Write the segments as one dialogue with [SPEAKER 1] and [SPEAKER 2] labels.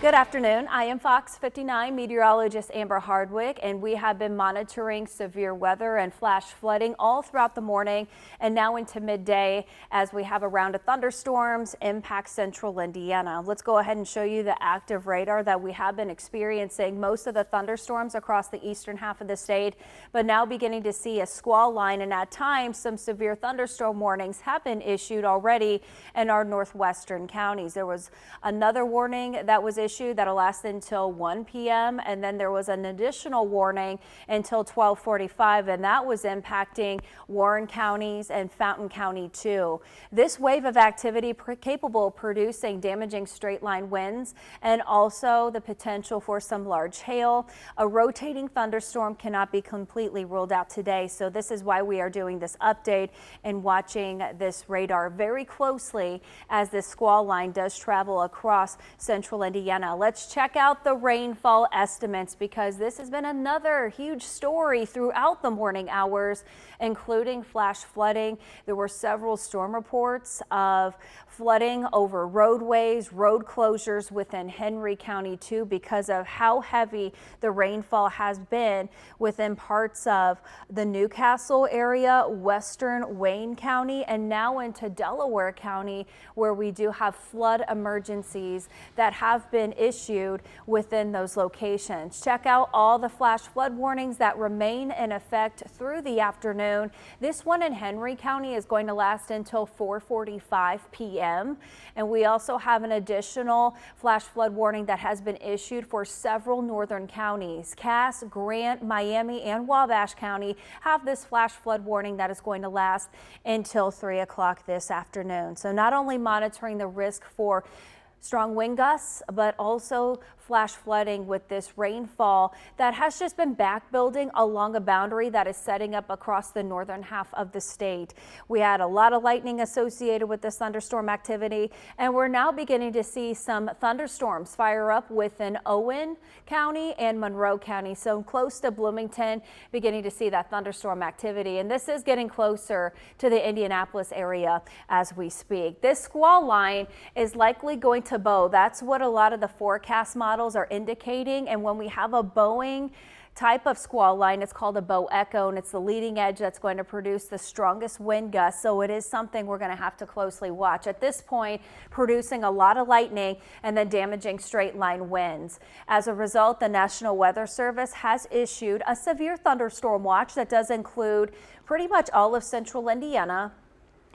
[SPEAKER 1] Good afternoon. I am Fox 59 meteorologist Amber Hardwick, and we have been monitoring severe weather and flash flooding all throughout the morning and now into midday as we have a round of thunderstorms impact central Indiana. Let's go ahead and show you the active radar that we have been experiencing. Most of the thunderstorms across the eastern half of the state, but now beginning to see a squall line, and at times some severe thunderstorm warnings have been issued already in our northwestern counties. There was another warning that was issued that'll last until 1 p.m. and then there was an additional warning until 12:45, and that was impacting Warren counties and Fountain County too. This wave of activity capable of producing damaging straight line winds and also the potential for some large hail. A rotating thunderstorm cannot be completely ruled out today, so this is why we are doing this update and watching this radar very closely as this squall line does travel across central Indiana. Let's check out the rainfall estimates because this has been another huge story throughout the morning hours, including flash flooding. There were several storm reports of flooding over roadways, road closures within Henry County too because of how heavy the rainfall has been within parts of the Newcastle area, western Wayne County, and now into Delaware County, where we do have flood emergencies that have been issued within those locations. Check out all the flash flood warnings that remain in effect through the afternoon. This one in Henry County is going to last until 4:45 p.m. and we also have an additional flash flood warning that has been issued for several northern counties. Cass, Grant, Miami, and Wabash County have this flash flood warning that is going to last until 3 o'clock this afternoon. So not only monitoring the risk for strong wind gusts, but also flash flooding with this rainfall that has just been back building along a boundary that is setting up across the northern half of the state. We had a lot of lightning associated with this thunderstorm activity, and we're now beginning to see some thunderstorms fire up within Owen County and Monroe County. So close to Bloomington, beginning to see that thunderstorm activity. And this is getting closer to the Indianapolis area as we speak. This squall line is likely going to bow. That's what a lot of the forecast models are indicating, and when we have a bowing type of squall line, it's called a bow echo, and it's the leading edge that's going to produce the strongest wind gusts. So it is something we're going to have to closely watch. At this point, producing a lot of lightning and then damaging straight line winds. As a result, the National Weather Service has issued a severe thunderstorm watch that does include pretty much all of central Indiana.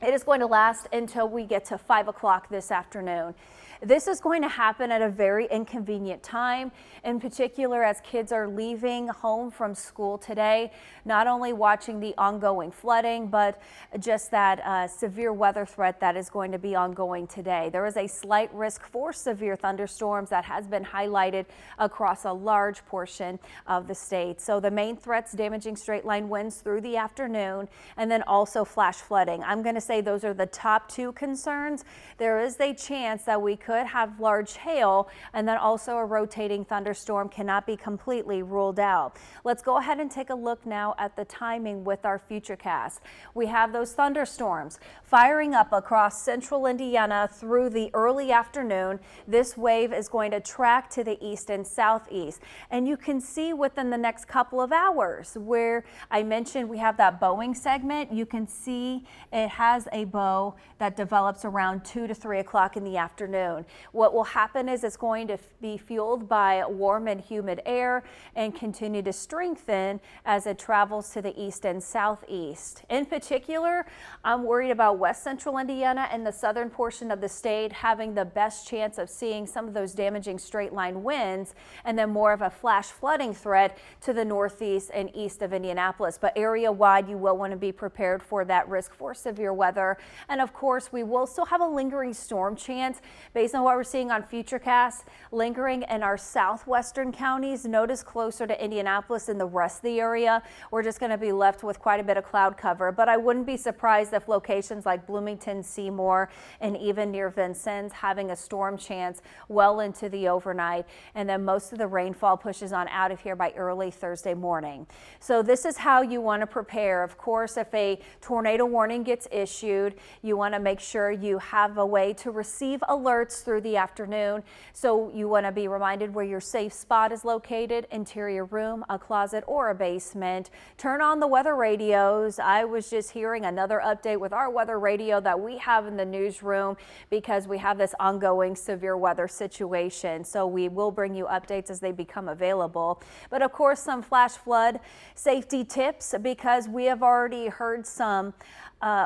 [SPEAKER 1] It is going to last until we get to 5 o'clock this afternoon. This is going to happen at a very inconvenient time, in particular as kids are leaving home from school today, not only watching the ongoing flooding, but just that severe weather threat that is going to be ongoing today. There is a slight risk for severe thunderstorms that has been highlighted across a large portion of the state. So the main threats, damaging straight line winds through the afternoon, and then also flash flooding. I'm going to say those are the top two concerns. There is a chance that we could have large hail, and then also a rotating thunderstorm cannot be completely ruled out. Let's go ahead and take a look now at the timing with our Futurecast. We have those thunderstorms firing up across central Indiana through the early afternoon. This wave is going to track to the east and southeast, and you can see within the next couple of hours where I mentioned we have that bowing segment. You can see it has a bow that develops around 2 to 3 o'clock in the afternoon. What will happen is it's going to be fueled by warm and humid air and continue to strengthen as it travels to the east and southeast. In particular, I'm worried about west central Indiana and the southern portion of the state having the best chance of seeing some of those damaging straight line winds, and then more of a flash flooding threat to the northeast and east of Indianapolis. But area wide, you will want to be prepared for that risk for severe weather. And of course, we will still have a lingering storm chance based on what we're seeing on Futurecast, lingering in our southwestern counties. Notice closer to Indianapolis and the rest of the area, we're just going to be left with quite a bit of cloud cover. But I wouldn't be surprised if locations like Bloomington, Seymour, and even near Vincennes having a storm chance well into the overnight. And then most of the rainfall pushes on out of here by early Thursday morning. So this is how you want to prepare. Of course, if a tornado warning gets issued, issued. You want to make sure you have a way to receive alerts through the afternoon. So you want to be reminded where your safe spot is located: interior room, a closet, or a basement. Turn on the weather radios. I was just hearing another update with our weather radio that we have in the newsroom because we have this ongoing severe weather situation. So we will bring you updates as they become available. But of course, some flash flood safety tips, because we have already heard some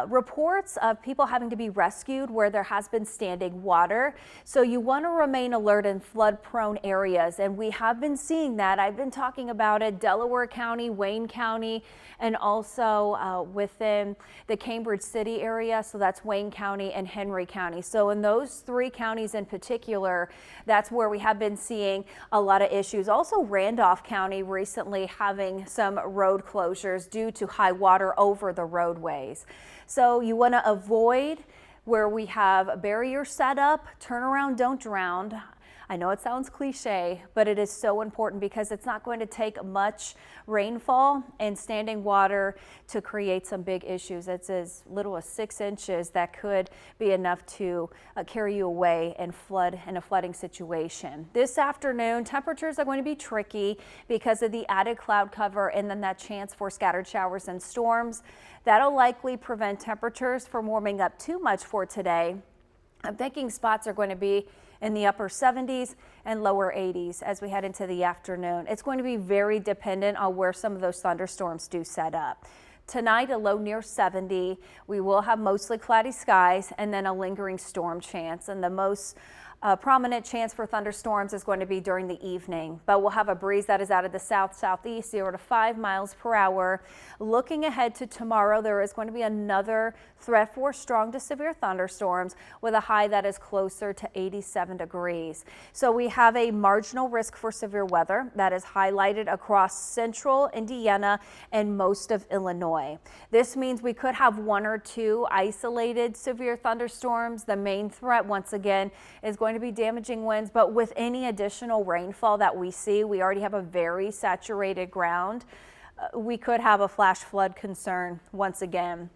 [SPEAKER 1] reports of people having to be rescued where there has been standing water. So you want to remain alert in flood prone areas, and we have been seeing that. I've been talking about it: Delaware County, Wayne County, and also within the Cambridge City area. So that's Wayne County and Henry County. So in those three counties in particular, that's where we have been seeing a lot of issues. Also Randolph County recently having some road closures due to high water over the roadways. So you want to avoid where we have barriers set up. Turn around, don't drown. I know it sounds cliche, but it is so important because it's not going to take much rainfall and standing water to create some big issues. It's as little as 6 inches that could be enough to carry you away and flood in a flooding situation. This afternoon, temperatures are going to be tricky because of the added cloud cover and then that chance for scattered showers and storms. That'll likely prevent temperatures from warming up too much for today. I'm thinking spots are going to be in the upper 70s and lower 80s as we head into the afternoon. It's going to be very dependent on where some of those thunderstorms do set up. Tonight, a low near 70. We will have mostly cloudy skies and then a lingering storm chance. And the most prominent chance for thunderstorms is going to be during the evening, but we'll have a breeze that is out of the south-southeast, 0 to 5 miles per hour. Looking ahead to tomorrow, there is going to be another threat for strong to severe thunderstorms with a high that is closer to 87 degrees. So we have a marginal risk for severe weather that is highlighted across central Indiana and most of Illinois. This means we could have 1 or 2 isolated severe thunderstorms. The main threat, once again, is going to be damaging winds, but with any additional rainfall that we see, we already have a very saturated ground. We could have a flash flood concern once again.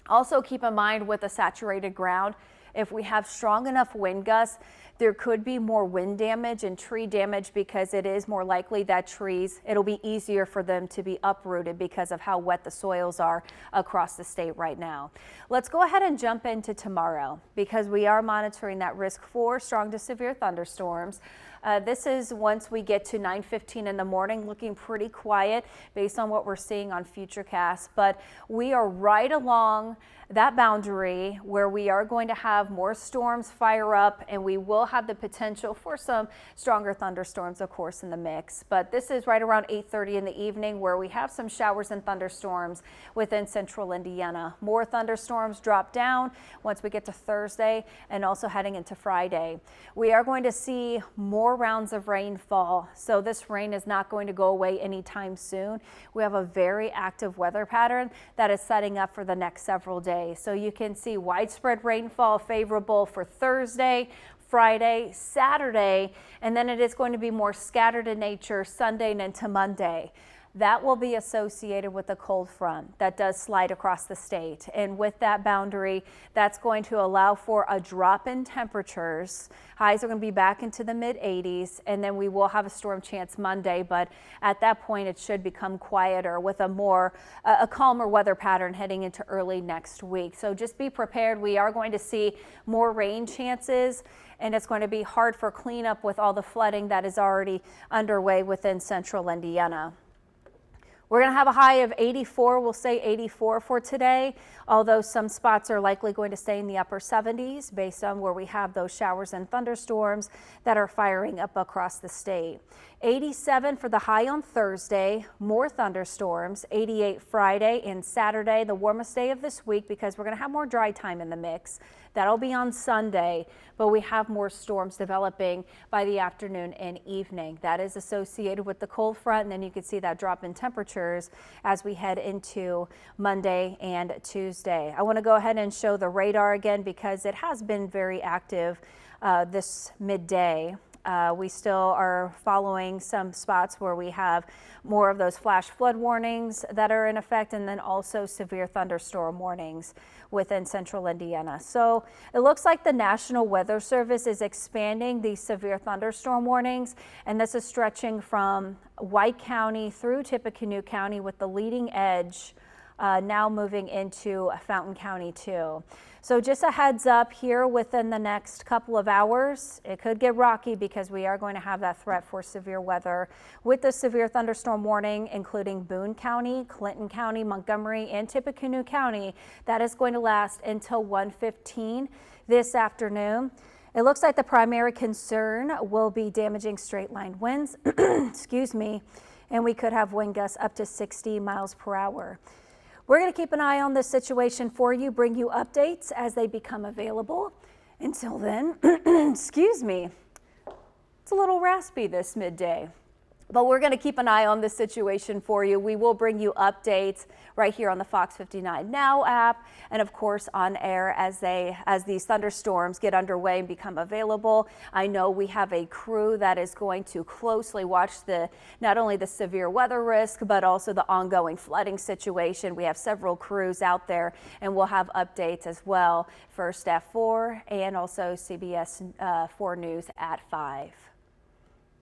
[SPEAKER 1] Also keep in mind, with a saturated ground, if we have strong enough wind gusts, there could be more wind damage and tree damage because it is more likely that trees, it'll be easier for them to be uprooted because of how wet the soils are across the state right now. Let's go ahead and jump into tomorrow because we are monitoring that risk for strong to severe thunderstorms. This is once we get to 9:15 in the morning, looking pretty quiet based on what we're seeing on Futurecast, but we are right along that boundary where we are going to have more storms fire up, and we will have the potential for some stronger thunderstorms, of course, in the mix. But this is right around 8:30 in the evening where we have some showers and thunderstorms within central Indiana. More thunderstorms drop down once we get to Thursday and also heading into Friday. We are going to see more rounds of rainfall, so this rain is not going to go away anytime soon. We have a very active weather pattern that is setting up for the next several days. So you can see widespread rainfall favorable for Thursday, Friday, Saturday, and then it is going to be more scattered in nature Sunday and into Monday. That will be associated with a cold front that does slide across the state. And with that boundary, that's going to allow for a drop in temperatures. Highs are going to be back into the mid 80s, and then we will have a storm chance Monday. But at that point, it should become quieter with a calmer weather pattern heading into early next week. So just be prepared. We are going to see more rain chances, and it's going to be hard for cleanup with all the flooding that is already underway within central Indiana. We're going to have a high of 84. We'll say 84 for today, although some spots are likely going to stay in the upper 70s based on where we have those showers and thunderstorms that are firing up across the state. 87 for the high on Thursday, more thunderstorms. 88 Friday and Saturday, the warmest day of this week because we're going to have more dry time in the mix. That'll be on Sunday, but we have more storms developing by the afternoon and evening. That is associated with the cold front, and then you can see that drop in temperatures as we head into Monday and Tuesday. I want to go ahead and show the radar again because it has been very active this midday. We still are following some spots where we have more of those flash flood warnings that are in effect, and then also severe thunderstorm warnings within central Indiana. So it looks like the National Weather Service is expanding these severe thunderstorm warnings, and this is stretching from White County through Tippecanoe County, with the leading edge now moving into Fountain County too. So just a heads up here, within the next couple of hours, it could get rocky because we are going to have that threat for severe weather with the severe thunderstorm warning, including Boone County, Clinton County, Montgomery, and Tippecanoe County. That is going to last until 1:15 this afternoon. It looks like the primary concern will be damaging straight line winds, excuse me, and we could have wind gusts up to 60 miles per hour. We're going to keep an eye on this situation for you, bring you updates as they become available. Until then, excuse me, it's a little raspy this midday, but we're going to keep an eye on this situation for you. We will bring you updates right here on the Fox 59 Now app, and of course on air as these thunderstorms get underway and become available. I know we have a crew that is going to closely watch not only the severe weather risk, but also the ongoing flooding situation. We have several crews out there, and we'll have updates as well, first at 4 and also CBS 4 News at 5.